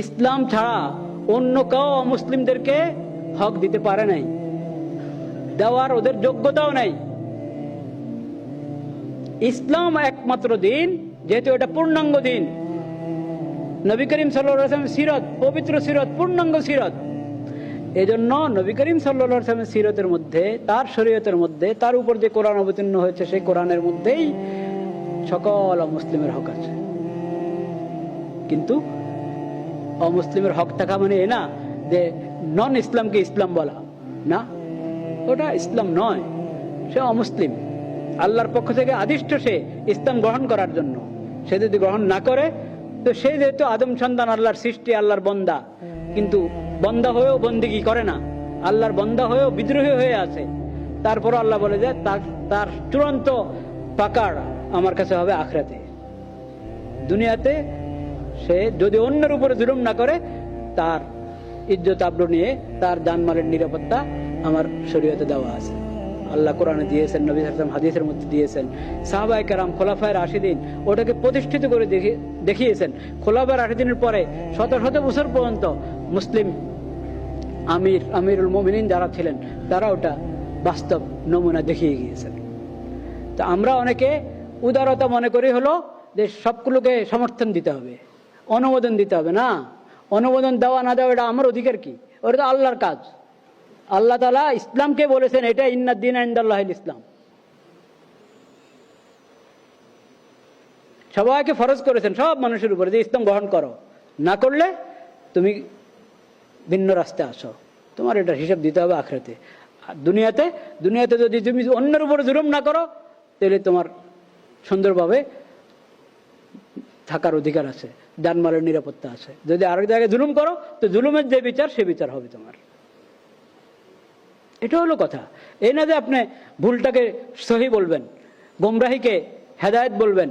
ইসলাম ছাড়া অন্য কেউ অমুসলিমদেরকে হক দিতে পারে নাই, দেওয়ার ওদের যোগ্যতাও নাই। ইসলাম একমাত্র দিন, যেহেতু এটা পূর্ণাঙ্গ দিন। নবী করিম সাল্লাল্লাহু আলাইহি ওয়াসাল্লামের সিরত পবিত্র সিরত, পূর্ণাঙ্গ সিরত। এজন্য নবী করিম সাল্লাল্লাহু আলাইহি ওয়াসাল্লামের সিরতের মধ্যে, তার শরীয়তের মধ্যে, তার উপর যে কোরআন অবতীর্ণ হয়েছে সেই কোরআনের মধ্যেই সকল অমুসলিমের হক আছে। কিন্তু অমুসলিমের হক থাকা মানে এ না যে নন ইসলামকে ইসলাম বলা, না, ওটা ইসলাম নয়, সে অমুসলিম। আল্লাহর পক্ষ থেকে আদিষ্ট সে ইসলাম গ্রহণ করার জন্য। সে যদি গ্রহণ না করে, তো সে যেহেতু আদম সন্তান, আল্লাহর সৃষ্টি, আল্লাহর বন্দা, কিন্তু বন্দা হয়েও বন্দিগি করে না, আল্লাহর বন্দা হয়েও বিদ্রোহী হয়ে আছে। তারপর আল্লাহ বলে যে তার চূড়ান্ত পাকার আমার কাছে হবে আখিরাতে। দুনিয়াতে সে যদি অন্যের উপরে জুলুম না করে, তার ইজ্জত আবরু নিয়ে তার জানমালের নিরাপত্তা আমার শরীয়তে দেওয়া আছে। আল্লাহ কোরআনে দিয়েছেন, নবী সাল্লাল্লাহু আলাইহি ওয়াসাল্লাম হাদিসের মধ্যে দিয়েছেন। সাহাবায়ে কেরাম, খোলাফায়ে রাশিদিন ওটাকে প্রতিষ্ঠিত করে দেখিয়েছেন। খোলাফায়ে রাশিদিনের পরে শত শত বছর পর্যন্ত মুসলিম আমিরুল মুমিনিন যারা ছিলেন, তারা ওটা বাস্তব নমুনা দেখিয়ে গিয়েছেন। তো আমরা অনেকে উদারতা মনে করি হলো যে সবগুলোকে সমর্থন দিতে হবে, অনুমোদন দিতে হবে। না, অনুমোদন দেওয়া না দেওয়া এটা আমার অধিকার কি? ওটা তো আল্লাহর কাজ। আল্লাহ তাআলা ইসলামকে বলেছেন, এটা ইন্নাদ দীনা ইনদাল্লাহিল ইসলাম। সবাইকে ফরজ করেছেন, সব মানুষের উপরে, যে ইসলাম গ্রহণ করো। না করলে তুমি ভিন্ন রাস্তায় আসো, তোমার এটা হিসাব দিতে হবে আখিরাতে। আর দুনিয়াতে যদি তুমি অন্যের উপরে জুলুম না করো, তাহলে তোমার সুন্দরভাবে থাকার অধিকার আছে, জানমালের নিরাপত্তা আছে। যদি আরেক জায়গায় জুলুম করো, তো জুলুমের যে বিচার, সে বিচার হবে তোমার। এটা হলো কথা। এই না যে আপনি ভুলটাকে সহি বলবেন, গোমরাহিকে হেদায়েত বলবেন,